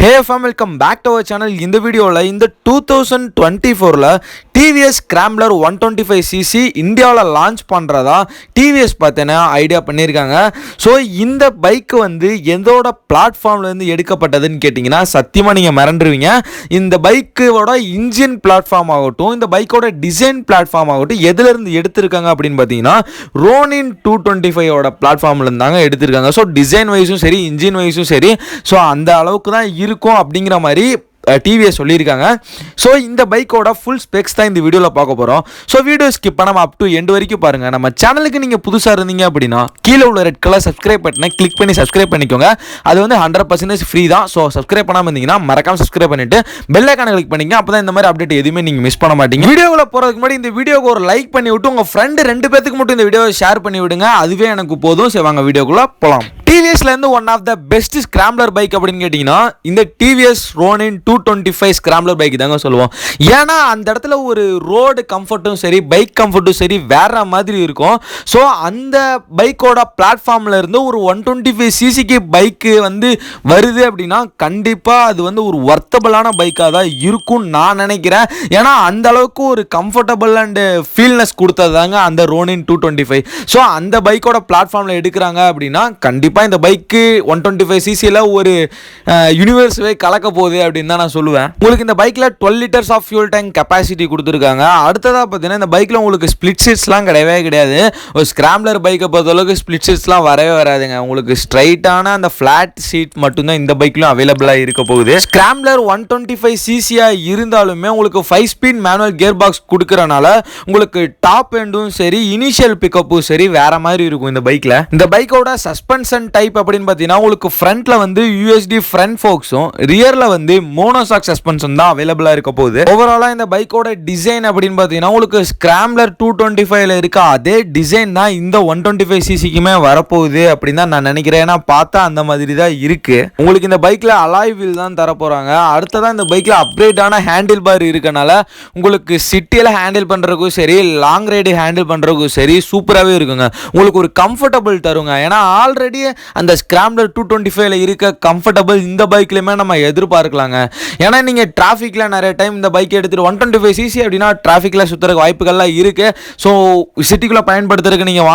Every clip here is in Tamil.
Hey fam, welcome back to our channel. In the video in the 2024 TVS Scrambler 125cc இந்தியாவில் லான்ச் பண்ணுறதா டிவிஎஸ் பார்த்தேன்னா ஐடியா பண்ணியிருக்காங்க. ஸோ இந்த பைக் வந்து எதோட பிளாட்ஃபார்ம்லேருந்து எடுக்கப்பட்டதுன்னு கேட்டிங்கன்னா சத்தியமாக நீங்கள் மறந்துடுவீங்க. இந்த பைக்கோட இன்ஜின் பிளாட்ஃபார்ம் ஆகட்டும், இந்த பைக்கோட டிசைன் பிளாட்ஃபார்ம் ஆகட்டும், எதுலேருந்து எடுத்திருக்காங்க அப்படின்னு பார்த்தீங்கன்னா ரோனின் 225ஓட பிளாட்ஃபார்ம்லேருந்து தாங்க எடுத்திருக்காங்க. ஸோ டிசைன் வைஸும் சரி, இன்ஜின் வைஸும் சரி, ஸோ அந்த அளவுக்கு தான் இருக்கும் அப்படிங்கிற மாதிரி டிவிஎஸ் சொல்லியிருக்காங்க. ஸோ இந்த பைக்கோட ஃபுல் ஸ்பெக்ஸ் தான் இந்த வீடியோவில் பார்க்க போகிறோம். ஸோ வீடியோ ஸ்கிப் பண்ணாமல் அப் டு எண்ட் வரைக்கும் பாருங்கள். நம்ம சேனலுக்கு நீங்கள் புதுசாக இருந்தீங்க அப்படின்னா கீழே உள்ள ரெட் கலர் சப்ஸ்கிரைப் பட்டனை கிளிக் பண்ணி சப்ஸ்கிரைப் பண்ணிக்கோங்க. அது வந்து 100% ஃப்ரீ தான். ஸோ சப்ஸ்கிரைப் பண்ணாமல் இருந்தீங்கன்னா மறக்காமல் சப்ஸ்கிரைப் பண்ணிவிட்டு பெல் ஐக்கானை கிளிக் பண்ணிங்க. அப்போ தான் இந்த மாதிரி அப்டேட் எதுவுமே நீங்கள் மிஸ் பண்ண மாட்டீங்க. வீடியோவில் போகிறதுக்கு முன்னாடி இந்த வீடியோக்கு ஒரு லைக் பண்ணி விட்டு உங்கள் ஃப்ரெண்டு 2 பேத்துக்கு மட்டும் இந்த வீடியோவை ஷேர் பண்ணி விடுங்க. அதுவே எனக்கு போதும். சரி வாங்க வீடியோக்குள்ளே போகலாம். டிவிஎஸ்லேருந்து one of the best scrambler bike அப்படின்னு கேட்டிங்கன்னா இந்த டிவிஎஸ் ரோனின் 225 ஸ்கிராம்ப்ளர் பைக் தாங்க சொல்லுவோம். ஏன்னா அந்த இடத்துல ஒரு ரோடு கம்ஃபர்ட்டும் சரி, பைக் கம்ஃபர்ட்டும் சரி வேற மாதிரி இருக்கும். ஸோ அந்த பைக்கோட பிளாட்ஃபார்மில் இருந்து ஒரு 125cc பைக்கு வந்து வருது அப்படின்னா கண்டிப்பாக அது வந்து ஒரு ஒர்த்தபிளான பைக்காக தான் இருக்கும்னு நான் நினைக்கிறேன். ஏன்னா அந்த அளவுக்கு ஒரு கம்ஃபர்டபுள் அண்டு ஃபீல்னஸ் கொடுத்ததாங்க அந்த ரோனின் 225. ஸோ அந்த பைக்கோட பிளாட்ஃபார்மில் எடுக்கிறாங்க அப்படின்னா கண்டிப்பாக இந்த பைக்கு 125cc ஒரு யூனிவர்ஸே கலக்க போகுது அப்படின்னு தான் நான் சொல்லுவேன். உங்களுக்கு இந்த பைக்கில் 12 liters of fuel tank capacity கொடுத்துருக்காங்க. அடுத்ததாக பார்த்தீங்கன்னா இந்த பைக்கில் உங்களுக்கு ஸ்பிளிட் சீட்ஸ்லாம் கிடையவே கிடையாது. ஒரு ஸ்கிராம்ப்ளர் பைக்கை பொறுத்தளவுக்கு ஸ்பிளிட் சீட்ஸ்லாம் வரவே வராதுங்க. உங்களுக்கு ஸ்ட்ரைட்டான அந்த ஃப்ளாட் சீட் மட்டும்தான் இந்த பைக்லையும் அவைலபிளாக இருக்க போகுது. ஸ்கிராம்ப்ளர் 125cc இருந்தாலுமே உங்களுக்கு 5 ஸ்பீட் மேனுவல் கியர் பாக்ஸ் கொடுக்கறனால உங்களுக்கு டாப் எண்டும் சரி, இனிஷியல் பிக்கப்பும் சரி வேற மாதிரி இருக்கும் இந்த பைக்கில். இந்த பைக்கோட சஸ்பென்ஷன் டைப் அப்படின்னு பார்த்தீங்கன்னா உங்களுக்கு ஃப்ரண்ட்ல வந்து யூஎஸ்டி ஃப்ரண்ட் ஃபோக்ஸும், ரியர்ல வந்து மோனோசாக் சஸ்பென்ஷன் தான் அவைலபிளா இருக்க போகுது. ஓவராலா இந்த பைக்கோட டிசைன் அப்படின்னு பார்த்தீங்கன்னா உங்களுக்கு ஸ்கிராம்ப்ளர் 225ல இருக்க அதே டிசைன் தான் இந்த 125cc வரப்போகுது அப்படின்னு தான் நான் நினைக்கிறேன். ஏன்னா பார்த்தா அந்த மாதிரி தான் இருக்கு. உங்களுக்கு இந்த பைக்ல அலாய் வீல் தான் தர போறாங்க. அடுத்ததான் இந்த பைக்ல அப்கிரேடான ஹேண்டில் பார் இருக்கனால உங்களுக்கு சிட்டியில ஹேண்டில் பண்றதுக்கும் சரி, லாங் ரைடு ஹேண்டில் பண்றதுக்கும் சரி சூப்பராகவே இருக்குங்க. உங்களுக்கு ஒரு கம்ஃபர்டபுள் தருங்க. ஏன்னா ஆல்ரெடி அந்த ஸ்கிராம்ப்ளர் 225ல இருக்க கம்ஃபர்டபுள் இந்த பைக்லையுமே நம்ம எதிர்பார்க்கலாங்க. ஏன்னா நீங்கள் டிராஃபிக்கில் நிறைய டைம் இந்த பைக் எடுத்துகிட்டு 125cc அப்படின்னா டிராஃபிக்கில் சுற்றுறதுக்கு வாய்ப்புகள்லாம் இருக்குது. ஸோ சிட்டிக்குள்ளே பயன்படுத்துறதுக்கு நீங்கள்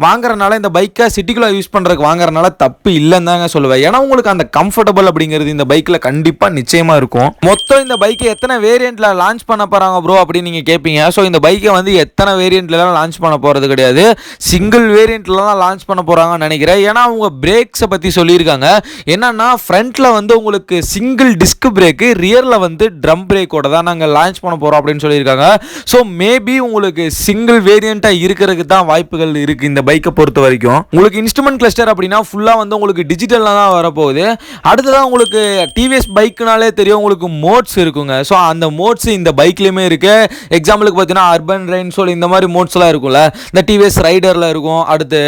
வாங்குறதுனால இந்த பைக்கை சிட்டிக்குள்ளே யூஸ் பண்ணுறதுக்கு வாங்குறதுனால தப்பு இல்லைன்னு தாங்க சொல்லுவேன். ஏன்னா உங்களுக்கு அந்த கம்ஃபர்டபுள் அப்படிங்கிறது இந்த பைக்கில் கண்டிப்பாக நிச்சயமாக இருக்கும். மொத்தம் இந்த பைக்கை எத்தனை வேரியண்ட்டில் லான்ச் பண்ண போகிறாங்க ப்ரோ அப்படின்னு நீங்கள் கேட்பீங்க. ஸோ இந்த பைக்கை வந்து எத்தனை வேரியண்ட்லாம் லான்ச் பண்ண போகிறது கிடையாது, சிங்கிள் வேரியண்ட்டில் தான் லான்ச் பண்ண போகிறாங்கன்னு நினைக்கிறேன். ஏன்னா அவங்க பிரேக்ஸை பற்றி சொல்லியிருக்காங்க. என்னன்னா ஃப்ரண்ட்ல வந்து உங்களுக்கு சிங்கிள் டிஸ்க் பிரேக்கு, ரியர்ல வந்து ட்ரம் பிரேக்கோட தான் நாங்கள் லான்ச் பண்ண போகிறோம் அப்படின்னு சொல்லியிருக்காங்க. ஸோ மேபி உங்களுக்கு சிங்கிள் வேரியண்ட்டாக இருக்கிறதுக்கு தான் வாய்ப்புகள் இருக்குது இந்த பைக்கை பொறுத்த வரைக்கும். உங்களுக்கு இன்ஸ்ட்ருமெண்ட் கிளஸ்டர் அப்படின்னா ஃபுல்லாக வந்து உங்களுக்கு டிஜிட்டலாக தான் வரப்போகுது. அடுத்ததான் உங்களுக்கு டிவிஎஸ் பைக்குனாலே தெரியும் உங்களுக்கு மோட்ஸ் இருக்குங்க. ஸோ அந்த மோட்ஸ் இந்த பைக்லேயுமே இருக்கு. எக்ஸாம்பிளுக்கு பார்த்தீங்கன்னா அர்பன் ரெயின் சோல் இந்த மாதிரி மோட்ஸ்லாம் இருக்கும்ல, இந்த டிவிஎஸ் ரைடரில் இருக்கும், அடுத்து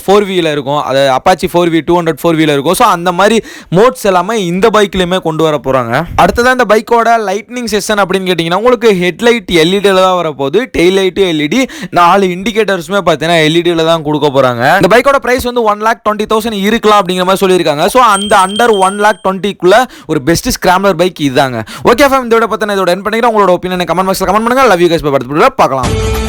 4Vல இருக்கும், அது அப்பாச்சி 4V 200 4Vல இருக்கும். ஸோ அந்த மாதிரி மோட்ஸ் எல்லாமே இந்த பைக்லையுமே கொண்டு வர போகிறாங்க. அடுத்ததான் இந்த பைக்கோட லைட்னிங் செஷன் அப்படின்னு கேட்டிங்கன்னா உங்களுக்கு ஹெட்லைட் எல்இடியில் தான் வரப்போகுது, டெய்ல் லைட்டு எல்இடி, 4 இண்டிகேட்டர்ஸுமே பார்த்தீங்கன்னா எல்இடியில் தான் கொடுக்க போகிறாங்க. இந்த பைக்கோட ப்ரைஸ் வந்து 1,20,000 இருக்கலாம் அப்படிங்கிற மாதிரி சொல்லியிருக்காங்க. ஸோ அந்த அண்டர் 1,20,000க்குள்ள ஒரு பெஸ்ட் ஸ்கிராம்ப்ளர் பைக் இதுதாங்க. ஓகே ஃபேம், இதோட பார்த்தா இதோட என் பண்ணிக்கிறேன். உங்களோட ஒப்பீனியன் கமெண்ட் பாக்ஸில் கமெண்ட் பண்ணுங்க. Love you guys. பார்க்கலாம்.